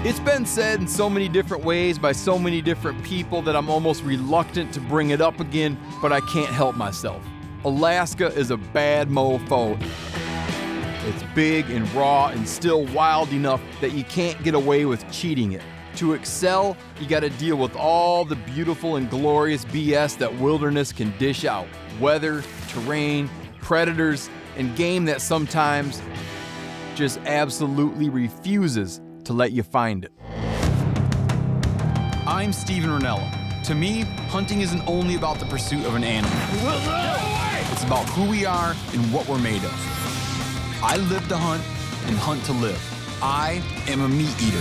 It's been said in so many different ways by so many different people that I'm almost reluctant to bring it up again, but I can't help myself. Alaska is a bad mofo. It's big and raw and still wild enough that you can't get away with cheating it. To excel, you gotta deal with all the beautiful and glorious BS that wilderness can dish out. Weather, terrain, predators, and game that sometimes just absolutely refuses to let you find it. I'm Steven Ranella. To me, hunting isn't only about the pursuit of an animal. It's about who we are and what we're made of. I live to hunt and hunt to live. I am a meat eater.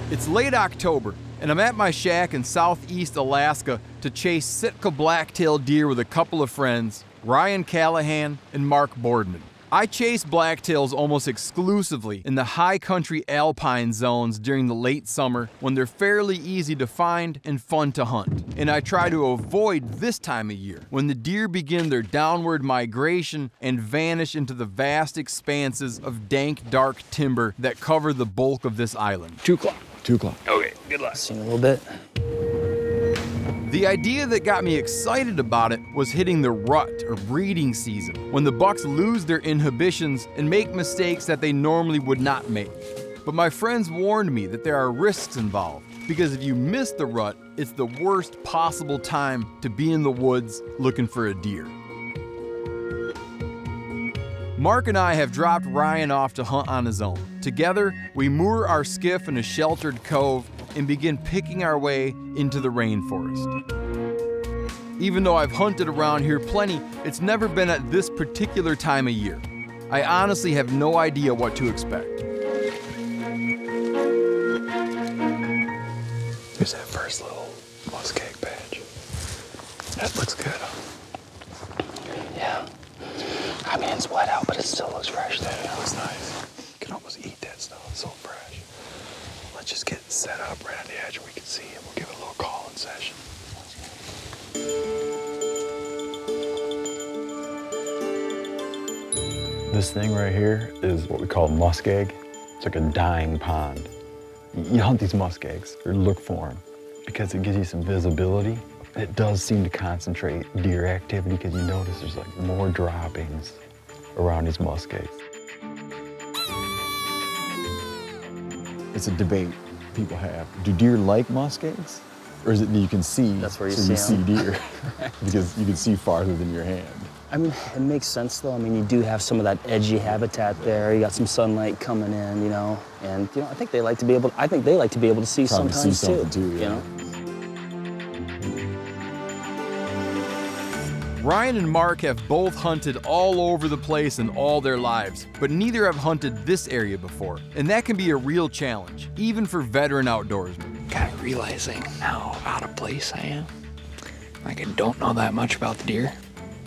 It's late October, and I'm at my shack in southeast Alaska to chase Sitka blacktail deer with a couple of friends, Ryan Callahan and Mark Boardman. I chase blacktails almost exclusively in the high country alpine zones during the late summer when they're fairly easy to find and fun to hunt. And I try to avoid this time of year when the deer begin their downward migration and vanish into the vast expanses of dank, dark timber that cover the bulk of this island. 2 o'clock. 2 o'clock. Okay, good luck. See you in a little bit. The idea that got me excited about it was hitting the rut or breeding season, when the bucks lose their inhibitions and make mistakes that they normally would not make. But my friends warned me that there are risks involved, because if you miss the rut, it's the worst possible time to be in the woods looking for a deer. Mark and I have dropped Ryan off to hunt on his own. Together, we moor our skiff in a sheltered cove and begin picking our way into the rainforest. Even though I've hunted around here plenty, it's never been at this particular time of year. I honestly have no idea what to expect. Here's that first little muskeg patch. That looks good, huh? Yeah. I mean, it's wet out, but it still looks fresh though. Yeah, it looks nice. You can almost eat that stuff. It's so fresh. Let's just get set up right on the edge where we can see it. We'll give it a little call in session. This thing right here is what we call muskeg. It's like a dying pond. You hunt these muskegs, or look for them, because it gives you some visibility. It does seem to concentrate deer activity, because you notice there's like more droppings around these muskegs. It's a debate people have. Do deer like muskegs? Or is it that you can see, that's where you so see you see deer? Because you can see farther than your hand. I mean, it makes sense though. I mean, you do have some of that edgy habitat there. You got some sunlight coming in, you know, and you know, I think they like to be able to see Probably sometimes see something too, yeah. You know. Ryan and Mark have both hunted all over the place in all their lives, but neither have hunted this area before, and that can be a real challenge, even for veteran outdoorsmen. Kind of realizing how out of place I am. Like, I don't know that much about the deer.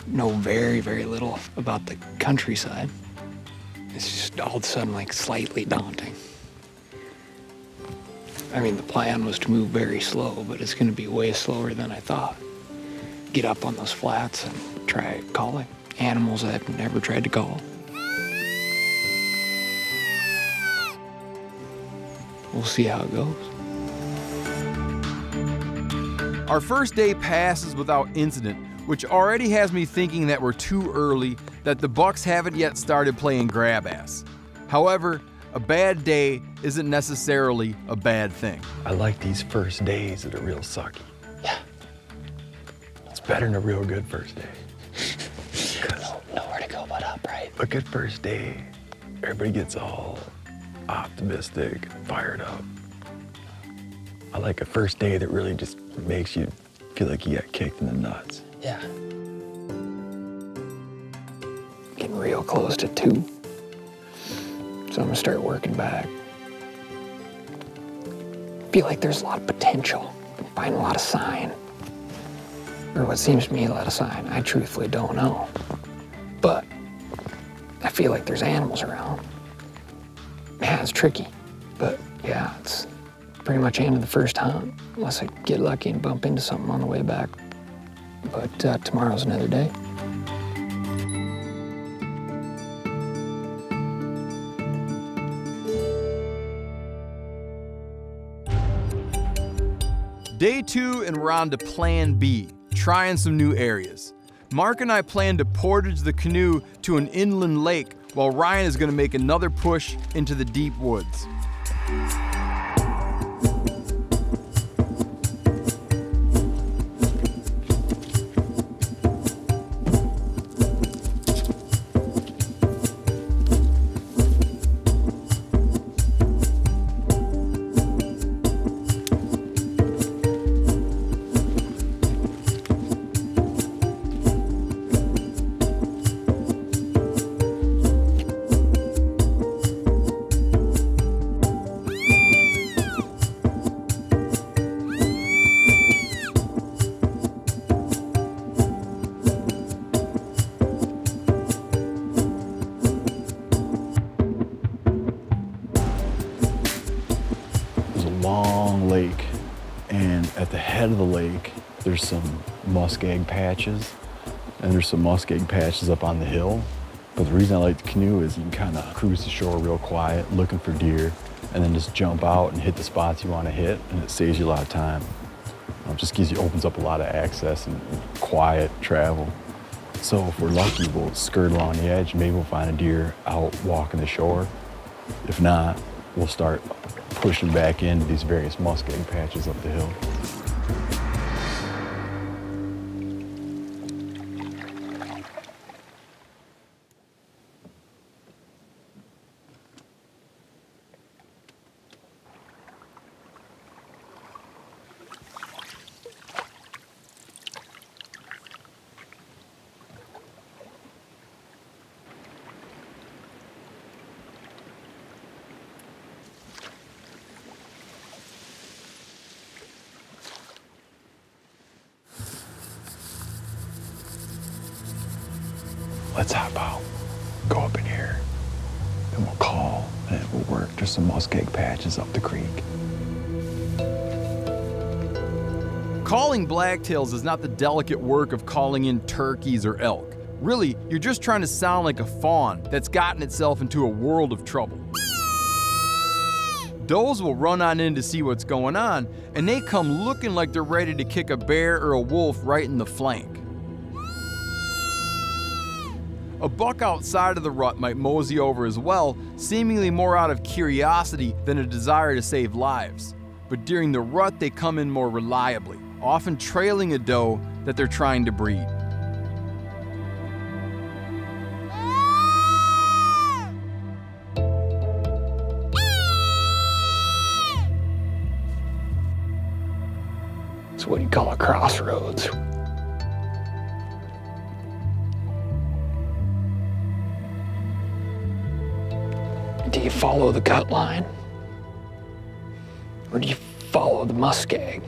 Know very, very little about the countryside. It's just all of a sudden like slightly daunting. I mean, the plan was to move very slow, but it's gonna be way slower than I thought. Get up on those flats and try calling animals I've never tried to call. We'll see how it goes. Our first day passes without incident, which already has me thinking that we're too early, that the bucks haven't yet started playing grab ass. However, a bad day isn't necessarily a bad thing. I like these first days that are real sucky. Yeah. It's better than a real good first day. Nowhere to go but up, right? A good first day, everybody gets all optimistic, fired up. I like a first day that really just makes you feel like you got kicked in the nuts. Yeah. Getting real close to 2. So I'm gonna start working back. Feel like there's a lot of potential. I'm finding a lot of sign. Or what seems to me a lot of sign. I truthfully don't know. But I feel like there's animals around. Yeah, it's tricky. But yeah, it's pretty much the end of the first hunt, unless I get lucky and bump into something on the way back. But tomorrow's another day. Day 2 and we're on to plan B, trying some new areas. Mark and I plan to portage the canoe to an inland lake while Ryan is gonna make another push into the deep woods. Long lake, and at the head of the lake there's some muskeg patches, and there's some muskeg patches up on the hill. But the reason I like the canoe is you can kind of cruise the shore real quiet looking for deer, and then just jump out and hit the spots you want to hit, and it saves you a lot of time. It just opens up a lot of access and quiet travel. So if we're lucky, we'll skirt along the edge, maybe we'll find a deer out walking the shore. If not, we'll start pushing back into these various muskeg patches up the hill. Let's hop out, go up in here, and we'll call, and we'll work. There's some muskeg patches up the creek. Calling blacktails is not the delicate work of calling in turkeys or elk. Really, you're just trying to sound like a fawn that's gotten itself into a world of trouble. Does will run on in to see what's going on, and they come looking like they're ready to kick a bear or a wolf right in the flank. A buck outside of the rut might mosey over as well, seemingly more out of curiosity than a desire to save lives. But during the rut, they come in more reliably, often trailing a doe that they're trying to breed. It's what you call a crossroads. Do you follow the cut line? Or do you follow the muskeg?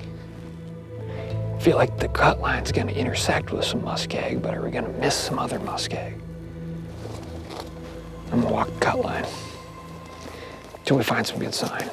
I feel like the cut line's gonna intersect with some muskeg, but are we gonna miss some other muskeg? I'm gonna walk the cut line until we find some good sign.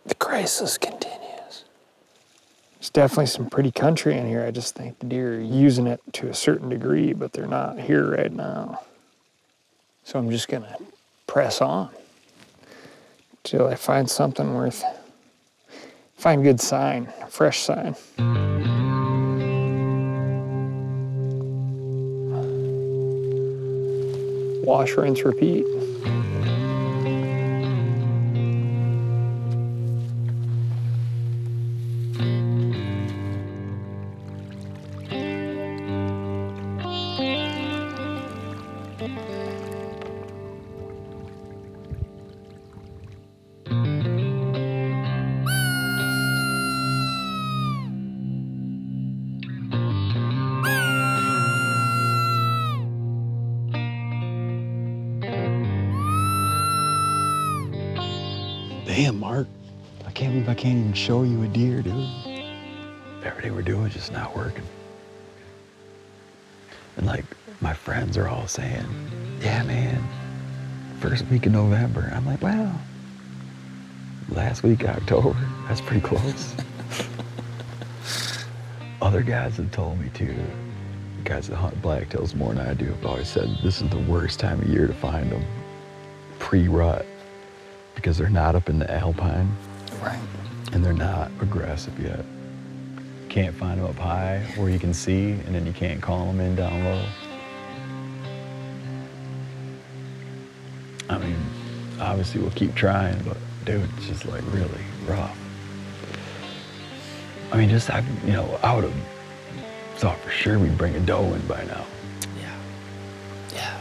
The crisis continues. There's definitely some pretty country in here. I just think the deer are using it to a certain degree, but they're not here right now. So I'm just gonna press on till I find something find good sign, fresh sign. Wash, rinse, repeat. Damn, Mark. I can't believe I can't even show you a deer, dude. Everything we're doing is just not working. And like, my friends are all saying, yeah, man, first week of November. I'm like, wow, last week of October, that's pretty close. Other guys have told me too, guys that hunt blacktails more than I do have always said this is the worst time of year to find them pre-rut because they're not up in the alpine. Right. And they're not aggressive yet. Can't find them up high where you can see, and then you can't call them in down low. I mean, obviously we'll keep trying, but dude, it's just like really rough. I mean, just, I would have thought for sure we'd bring a doe in by now. Yeah.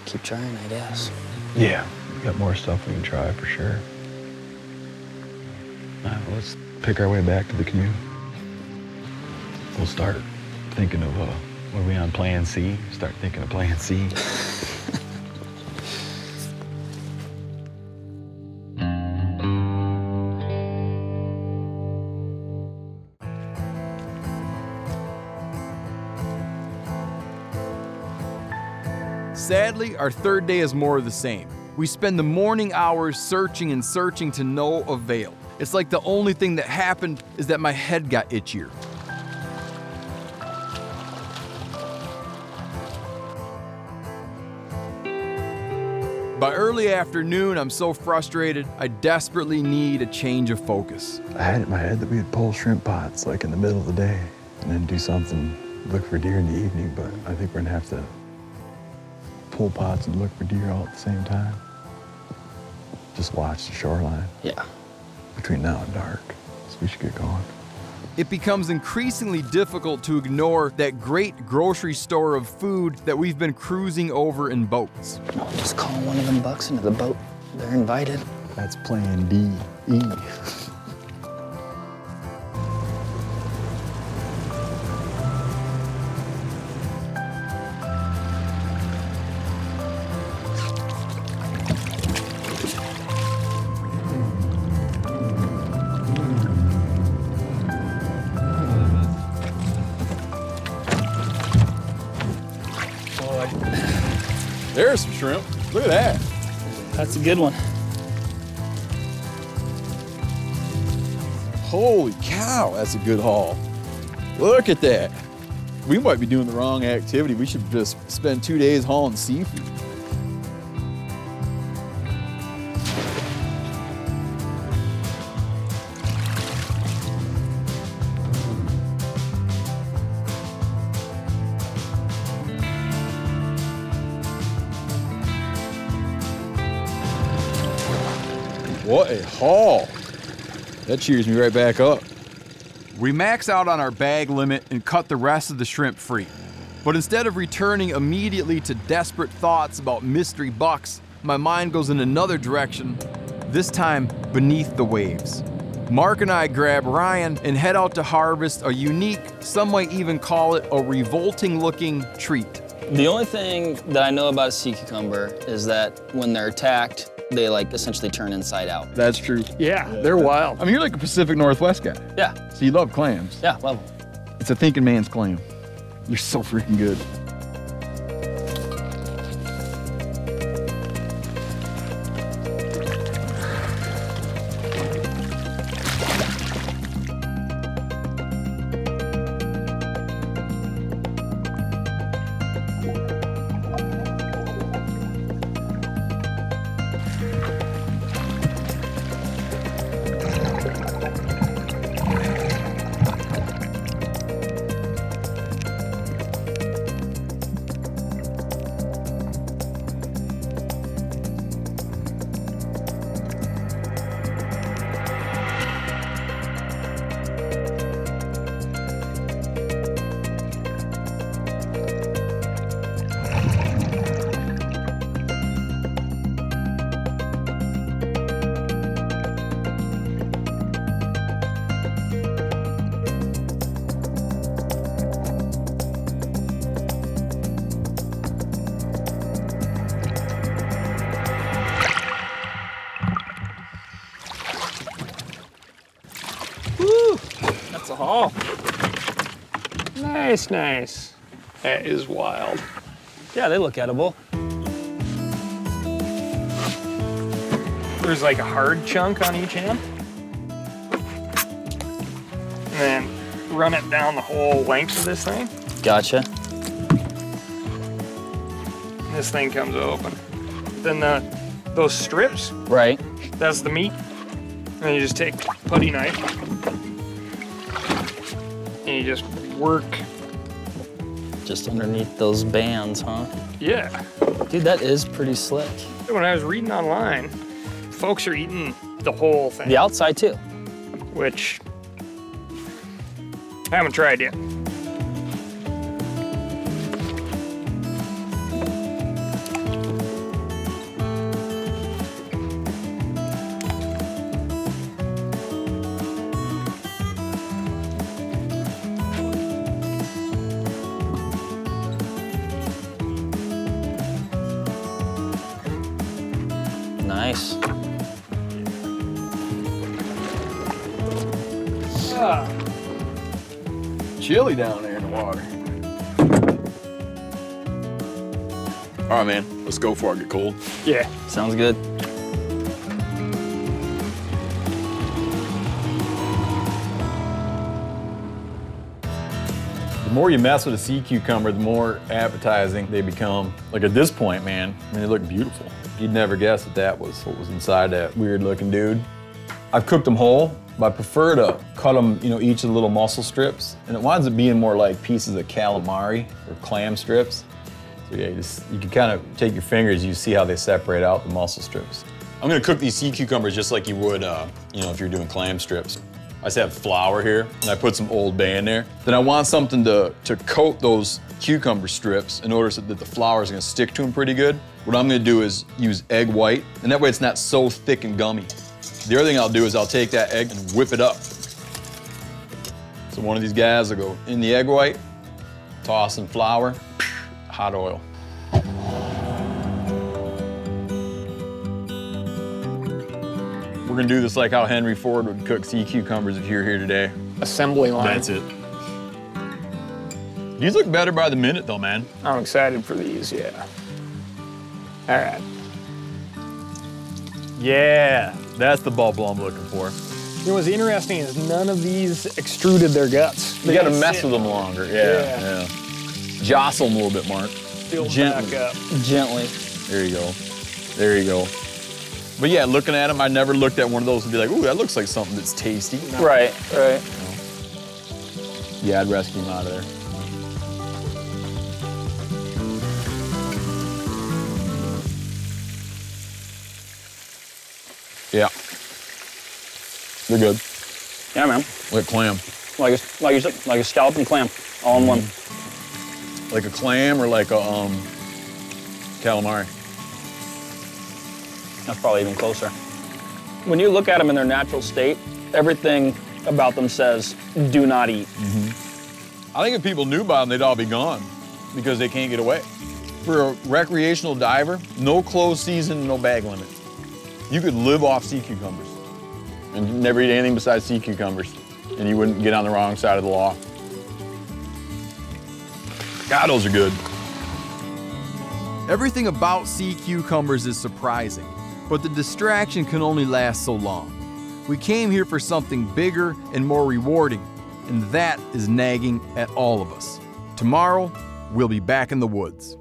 Keep trying, I guess. Yeah, we got more stuff we can try for sure. All right, well, let's pick our way back to the canoe. We'll start thinking of, what are we on, plan C? Start thinking of plan C. Sadly, our third day is more of the same. We spend the morning hours searching and searching to no avail. It's like the only thing that happened is that my head got itchier. By early afternoon, I'm so frustrated, I desperately need a change of focus. I had it in my head that we'd pull shrimp pots like in the middle of the day and then do something, look for deer in the evening, but I think we're gonna have to pull pots and look for deer all at the same time. Just watch the shoreline. Yeah. Between now and dark, so we should get going. It becomes increasingly difficult to ignore that great grocery store of food that we've been cruising over in boats. No, just call one of them bucks into the boat. They're invited. That's plan D, E. There's some shrimp. Look at that. That's a good one. Holy cow, that's a good haul. Look at that. We might be doing the wrong activity. We should just spend 2 days hauling seafood. What a haul. That cheers me right back up. We max out on our bag limit and cut the rest of the shrimp free. But instead of returning immediately to desperate thoughts about mystery bucks, my mind goes in another direction, this time beneath the waves. Mark and I grab Ryan and head out to harvest a unique, some might even call it a revolting looking treat. The only thing that I know about a sea cucumber is that when they're attacked, they like essentially turn inside out. That's true. Yeah, they're wild. I mean, you're like a Pacific Northwest guy. Yeah. So you love clams. Yeah, love them. It's a thinking man's clam. You're so freaking good. That's a haul. Nice, nice. That is wild. Yeah, they look edible. There's like a hard chunk on each hand. And then run it down the whole length of this thing. Gotcha. And this thing comes open. Then those strips, Right. that's the meat. And then you just take a putty knife and you just work. Just underneath those bands, huh? Yeah. Dude, that is pretty slick. When I was reading online, folks are eating the whole thing. The outside too. Which I haven't tried yet. Nice. Chilly down there in the water. All right, man, let's go before I get cold. Yeah. Sounds good. The more you mess with a sea cucumber, the more appetizing they become. Like at this point, man, I mean, they look beautiful. You'd never guess that that was what was inside that weird looking dude. I've cooked them whole, but I prefer to cut them, you know, each of the little muscle strips. And it winds up being more like pieces of calamari or clam strips. So yeah, you can kind of take your fingers, you see how they separate out the muscle strips. I'm gonna cook these sea cucumbers just like you would, you know, if you're doing clam strips. I just have flour here, and I put some Old Bay in there. Then I want something to coat those cucumber strips in order so that the flour is gonna stick to them pretty good. What I'm gonna do is use egg white, and that way it's not so thick and gummy. The other thing I'll do is I'll take that egg and whip it up. So one of these guys will go in the egg white, toss in flour, hot oil. We're gonna do this like how Henry Ford would cook sea cucumbers if you were here today. Assembly line. That's it. These look better by the minute though, man. I'm excited for these, yeah. All right. Yeah, that's the bubble I'm looking for. You know what's interesting is none of these extruded their guts. You gotta mess with them longer. Yeah. Jostle them a little bit, Mark. Gently. Back up. Gently. There you go. There you go. But yeah, looking at them, I never looked at one of those and be like, ooh, that looks like something that's tasty. Right, right. Yeah, I'd rescue them out of there. Yeah. They're good. Yeah, man. Like clam. Like a scallop and clam, all in one. Like a clam or like a calamari. That's probably even closer. When you look at them in their natural state, everything about them says, do not eat. I think if people knew about them, they'd all be gone because they can't get away. For a recreational diver, no closed season, no bag limit. You could live off sea cucumbers and never eat anything besides sea cucumbers, and you wouldn't get on the wrong side of the law. God, those are good. Everything about sea cucumbers is surprising, but the distraction can only last so long. We came here for something bigger and more rewarding, and that is nagging at all of us. Tomorrow, we'll be back in the woods.